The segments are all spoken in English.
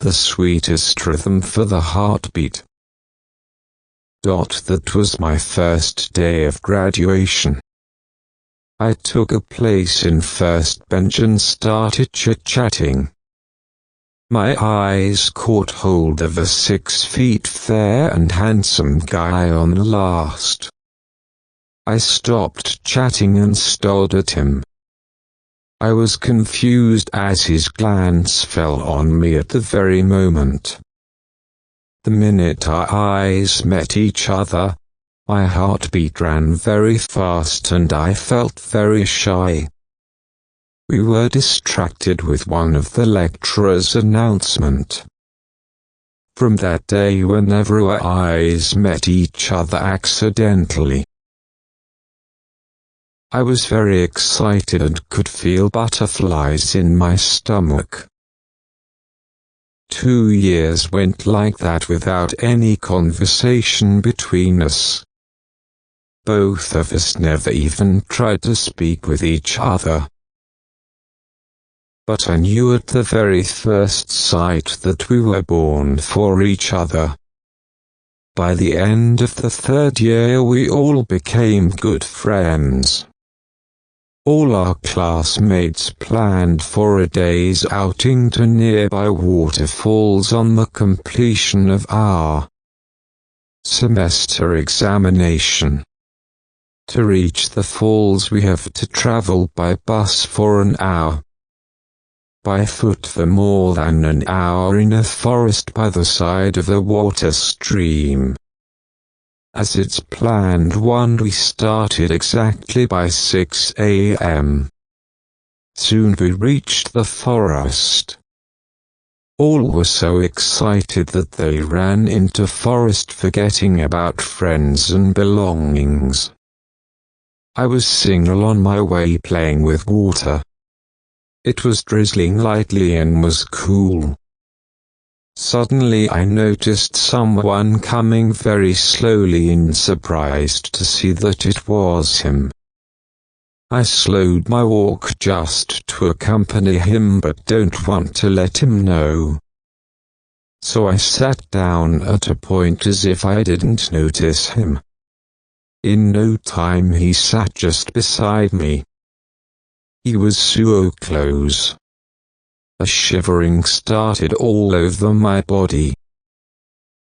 the sweetest rhythm for the heartbeat. That was my first day of graduation. I took a place in first bench and started chit-chatting. My eyes caught hold of a 6 feet fair and handsome guy on the last. I stopped chatting and stared at him. I was confused as his glance fell on me at the very moment. The minute our eyes met each other, my heartbeat ran very fast and I felt very shy. We were distracted with one of the lecturer's announcements. From that day, whenever our eyes met each other accidentally, I was very excited and could feel butterflies in my stomach. 2 years went like that without any conversation between us. Both of us never even tried to speak with each other. But I knew at the very first sight that we were born for each other. By the end of the 3rd year we all became good friends. All our classmates planned for a day's outing to nearby waterfalls on the completion of our semester examination. To reach the falls we have to travel by bus for an hour, by foot for more than an hour in a forest by the side of a water stream. As it's planned we started exactly by 6 a.m. Soon we reached the forest. All were so excited that they ran into forest forgetting about friends and belongings. I was single on my way playing with water. It was drizzling lightly and was cool. Suddenly I noticed someone coming very slowly and surprised to see that it was him. I slowed my walk just to accompany him but don't want to let him know. So I sat down at a point as if I didn't notice him. In no time he sat just beside me. He was so close. A shivering started all over my body.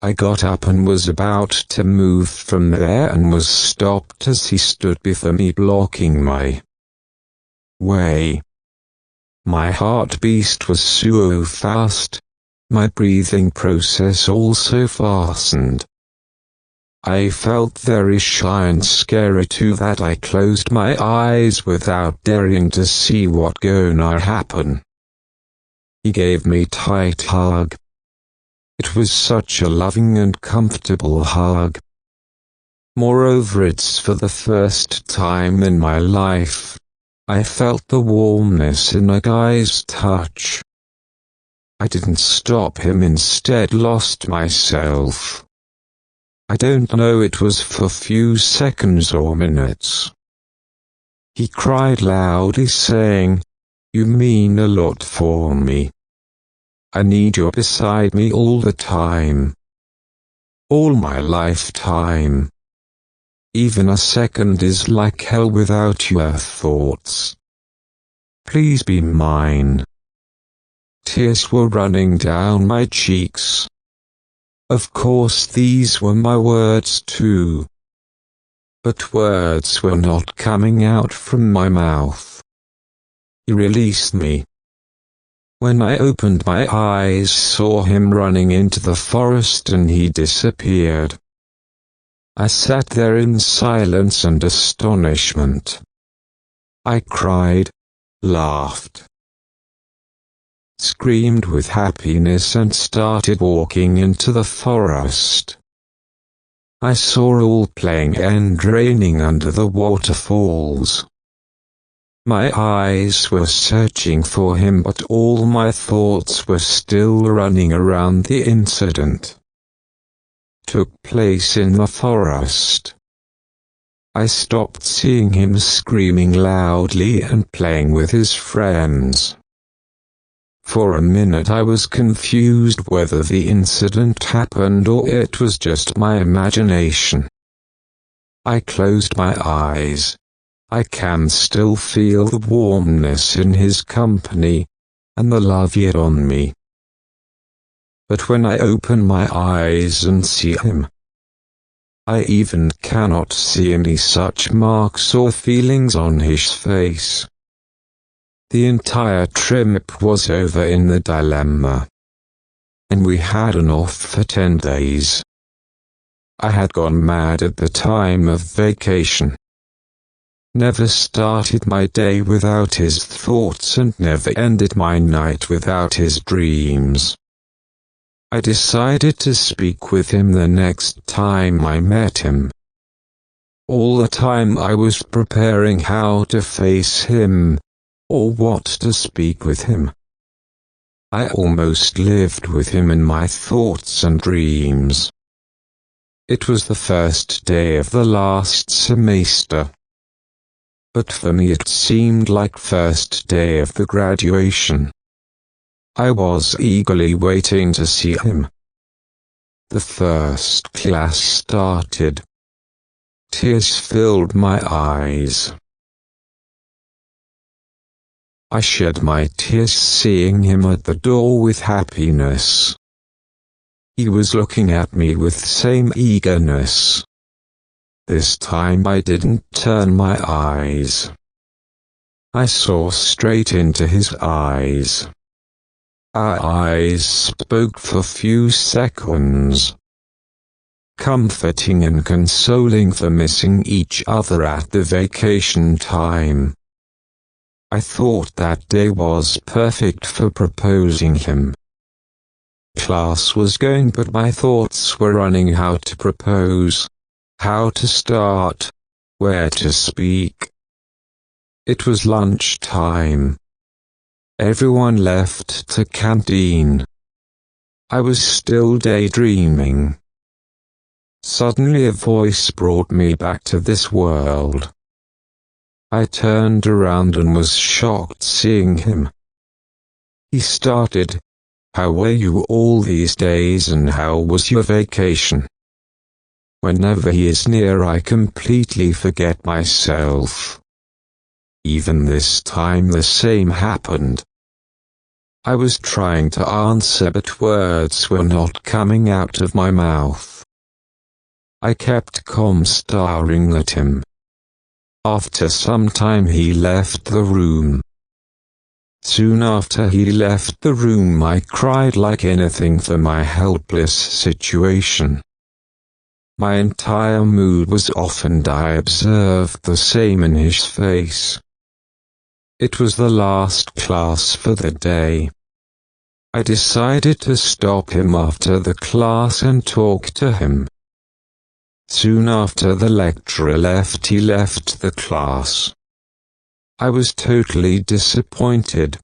I got up and was about to move from there and was stopped as he stood before me blocking my way. My heartbeat was so fast, my breathing process also fastened. I felt very shy and scary too that I closed my eyes without daring to see what gonna happen. He gave me a tight hug. It was such a loving and comfortable hug. Moreover, it's for the first time in my life I felt the warmness in a guy's touch. I didn't stop him, instead lost myself. I don't know, it was for few seconds or minutes. He cried loudly saying, "You mean a lot for me. I need you beside me all the time. All my lifetime. Even a second is like hell without your thoughts. Please be mine." Tears were running down my cheeks. Of course these were my words too. But words were not coming out from my mouth. He released me. When I opened my eyes, saw him running into the forest and he disappeared. I sat there in silence and astonishment. I cried, laughed, screamed with happiness and started walking into the forest. I saw all playing and raining under the waterfalls. My eyes were searching for him but all my thoughts were still running around the incident. Took place in the forest. I stopped seeing him screaming loudly and playing with his friends. For a minute I was confused whether the incident happened or it was just my imagination. I closed my eyes. I can still feel the warmness in his company, and the love yet on me. But when I open my eyes and see him, I even cannot see any such marks or feelings on his face. The entire trip was over in the dilemma, and we had an off for 10 days. I had gone mad at the time of vacation. Never started my day without his thoughts and never ended my night without his dreams. I decided to speak with him the next time I met him. All the time I was preparing how to face him, or what to speak with him. I almost lived with him in my thoughts and dreams. It was the first day of the last semester. But for me it seemed like first day of the graduation. I was eagerly waiting to see him. The first class started. Tears filled my eyes. I shed my tears seeing him at the door with happiness. He was looking at me with same eagerness. This time I didn't turn my eyes. I saw straight into his eyes. Our eyes spoke for few seconds, comforting and consoling for missing each other at the vacation time. I thought that day was perfect for proposing him. Class was going but my thoughts were running how to propose, how to start, where to speak. It was lunch time. Everyone left to canteen. I was still daydreaming. Suddenly a voice brought me back to this world. I turned around and was shocked seeing him. He started, "How were you all these days and how was your vacation?" Whenever he is near I completely forget myself. Even this time the same happened. I was trying to answer but words were not coming out of my mouth. I kept calm staring at him. After some time he left the room. Soon after he left the room I cried like anything for my helpless situation. My entire mood was off and I observed the same in his face. It was the last class for the day. I decided to stop him after the class and talk to him. Soon after the lecturer left he left the class. I was totally disappointed.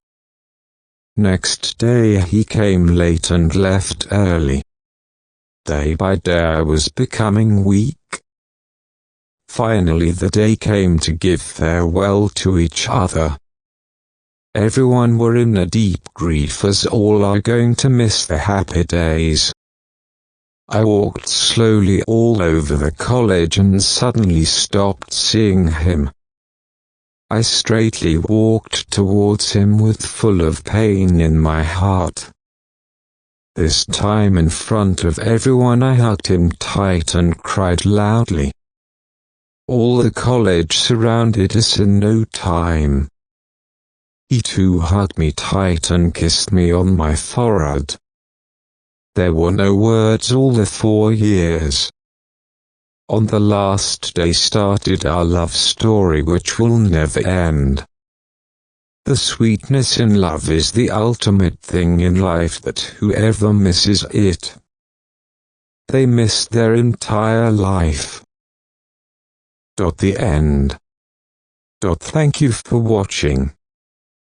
Next day he came late and left early. Day by day I was becoming weak. Finally the day came to give farewell to each other. Everyone were in a deep grief as all are going to miss the happy days. I walked slowly all over the college and suddenly stopped seeing him. I straightly walked towards him with full of pain in my heart. This time in front of everyone I hugged him tight and cried loudly. All the college surrounded us in no time. He too hugged me tight and kissed me on my forehead. There were no words all the 4 years. On the last day started our love story which will never end. The sweetness in love is the ultimate thing in life that whoever misses it, they miss their entire life. The end. Thank you for watching.